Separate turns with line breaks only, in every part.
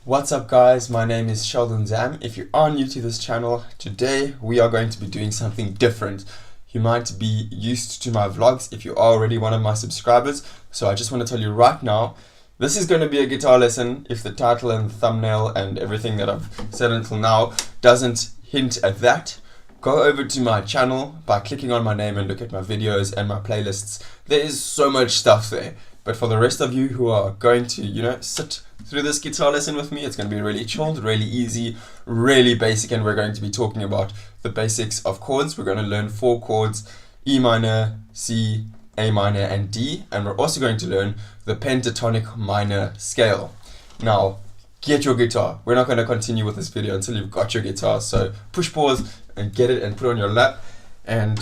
What's up guys, my name is Sheldon Zam. If you are new to this channel, today we are going to be doing something different. You might be used to my vlogs if you are already one of my subscribers, so I just want to tell you right now, this is going to be a guitar lesson. If the title and the thumbnail and everything that I've said until now doesn't hint at that, go over to my channel by clicking on my name and look at my videos and my playlists. There is so much stuff there. But for the rest of you who are going to, sit through this guitar lesson with me, it's going to be really chilled, really easy, really basic, and we're going to be talking about the basics of chords. We're going to learn 4 chords: E minor, C, A minor, and D, and we're also going to learn the pentatonic minor scale. Now, get your guitar. We're not going to continue with this video until you've got your guitar, so push pause and get it and put it on your lap, and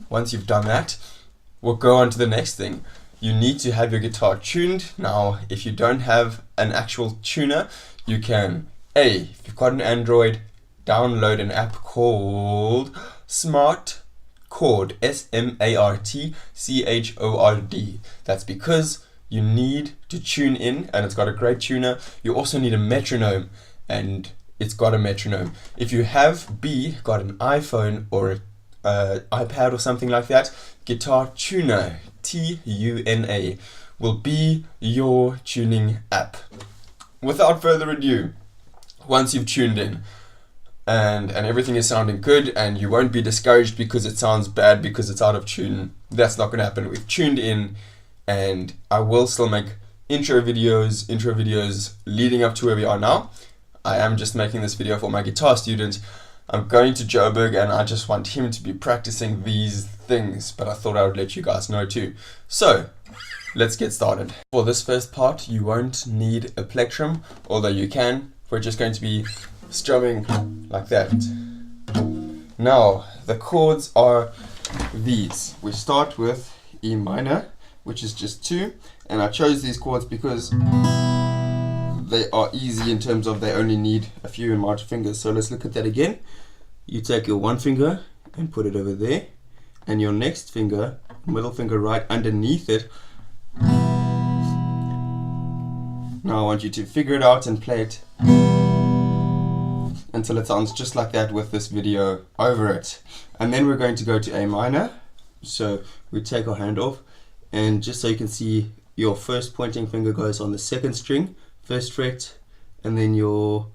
once you've done that, we'll go on to the next thing. You need to have your guitar tuned. Now, if you don't have an actual tuner, you can, if you've got an Android, download an app called Smart Chord, SMARTCHORD. That's because you need to tune in, and it's got a great tuner. You also need a metronome, and it's got a metronome. If you have got an iPhone or an iPad or something like that, Guitar Tuner, TUNA, will be your tuning app. Without further ado, once you've tuned in and everything is sounding good, and you won't be discouraged because it sounds bad because it's out of tune, that's not going to happen. We've tuned in, and I will still make intro videos leading up to where we are now. I am just making this video for my guitar student. I'm going to Joburg and I just want him to be practicing these things, but I thought I would let you guys know too. So, let's get started. For this first part, you won't need a plectrum, although you can. We're just going to be strumming like that. Now, the chords are these. We start with E minor, which is just 2, and I chose these chords because they are easy in terms of they only need a few amount of fingers. So let's look at that again. You take your one finger and put it over there, and your next finger, middle finger, right underneath it. Now I want you to figure it out and play it until it sounds just like that with this video over it. And then we're going to go to A minor. So we take our hand off, and just so you can see, your first pointing finger goes on the 2nd string, 1st fret, and then your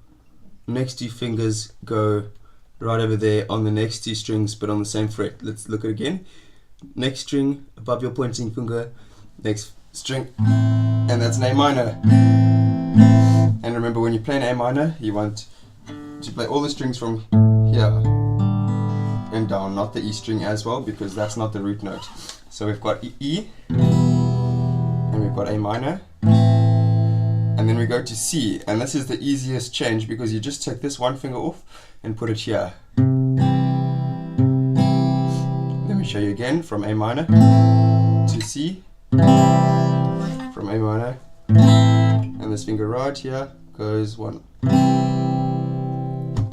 next 2 fingers go right over there on the next 2 strings, but on the same fret. Let's look at it again. Next string above your pointing finger, next string, and that's an A minor. And remember, when you play an A minor, you want to play all the strings from here and down, not the E string as well, because that's not the root note. So we've got E, and we've got A minor, and then we go to C, and this is the easiest change because you just take this one finger off and put it here. Let me show you again, from A minor to C, from A minor, and this finger right here goes 1.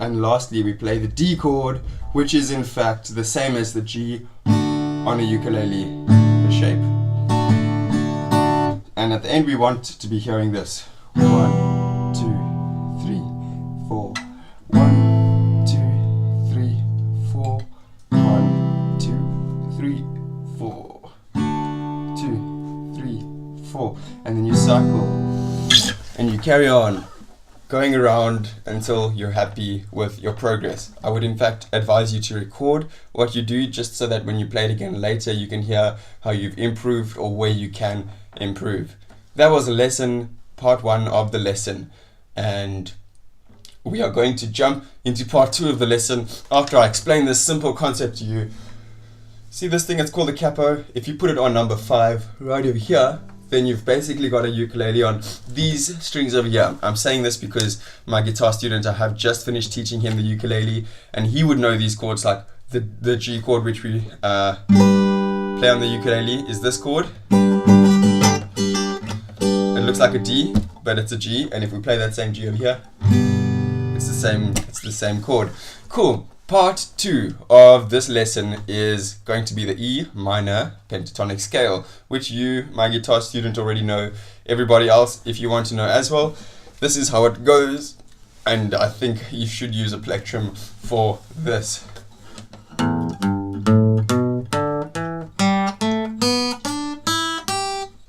And lastly, we play the D chord, which is in fact the same as the G on a ukulele, the shape. And at the end we want to be hearing this. 1, 2, 3, 4. 1, 2, 3, 4. 1, 2, 3, 4. 2, 3, 4. And then you cycle. And you carry on going around until you're happy with your progress. I would in fact advise you to record what you do, just so that when you play it again later, you can hear how you've improved or where you can improve. That was a lesson, part 1 of the lesson, and we are going to jump into part 2 of the lesson after I explain this simple concept to you. See this thing, it's called a capo. If you put it on number 5 right over here, then you've basically got a ukulele on these strings over here. I'm saying this because my guitar student, I have just finished teaching him the ukulele, and he would know these chords, like the G chord, which we play on the ukulele, is this chord. It looks like a D, but it's a G, and if we play that same G over here, it's the same chord. Cool. Part 2 of this lesson is going to be the E minor pentatonic scale, which you, my guitar student, already know. Everybody else, if you want to know as well, this is how it goes, and I think you should use a plectrum for this.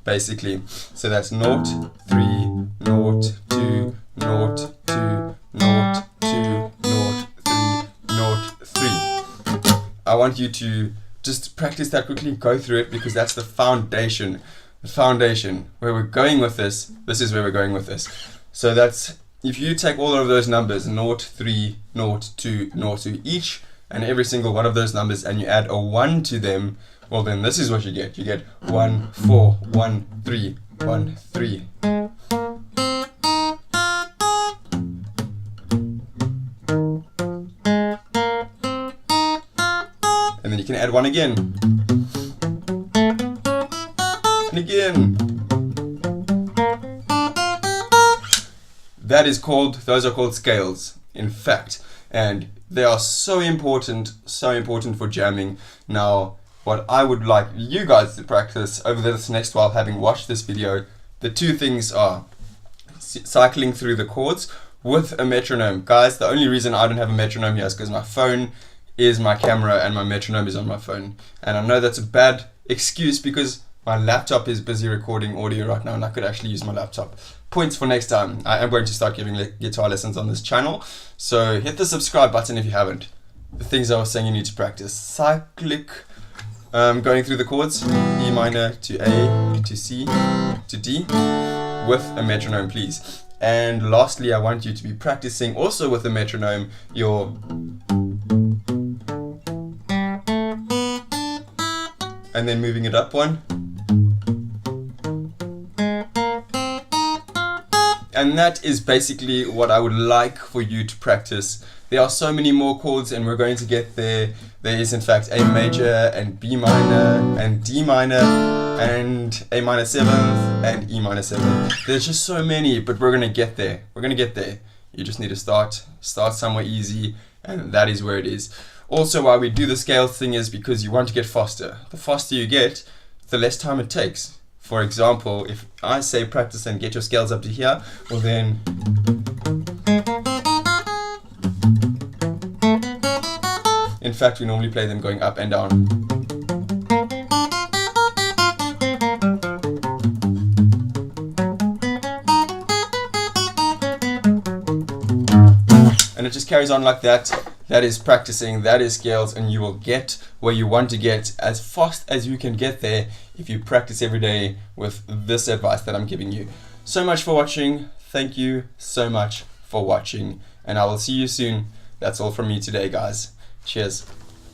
Basically, so that's 0, 3, 0, 2, 0, 2, 0, 2, 0, 3, 0, 3. I want you to just practice that quickly, go through it, because that's the foundation. The foundation. Where we're going with this is where we're going with this. So that's, if you take all of those numbers, 0, 3, 0, 2, 0, 2, each and every single one of those numbers, and you add a 1 to them, well then this is what you get. You get 1, 4, 1, 3, 1, 3. And then you can add 1 again. And again. Those are called scales, in fact. And they are so important for jamming. Now, what I would like you guys to practice over this next while, having watched this video, the two things are cycling through the chords with a metronome. Guys, the only reason I don't have a metronome here is because my phone is my camera and my metronome is on my phone. And I know that's a bad excuse because my laptop is busy recording audio right now and I could actually use my laptop. Points for next time. I am going to start giving guitar lessons on this channel. So hit the subscribe button if you haven't. The things I was saying you need to practice. Cyclic. Going through the chords, E minor to A to C to D with a metronome, please. And lastly, I want you to be practicing also with a metronome your and then moving it up 1. And that is basically what I would like for you to practice. There are so many more chords and we're going to get there. There is in fact A major and B minor and D minor and A minor 7th and E minor 7th. There's just so many, but we're going to get there. We're going to get there. You just need to start somewhere easy, and that is where it is. Also, why we do the scale thing is because you want to get faster. The faster you get, the less time it takes. For example, if I say practice and get your scales up to here, well then in fact we normally play them going up and down. And it just carries on like that. That is practicing, that is scales, and you will get where you want to get as fast as you can get there if you practice every day with this advice that I'm giving you. So much for watching. Thank you so much for watching, and I will see you soon. That's all from me today, guys. Cheers.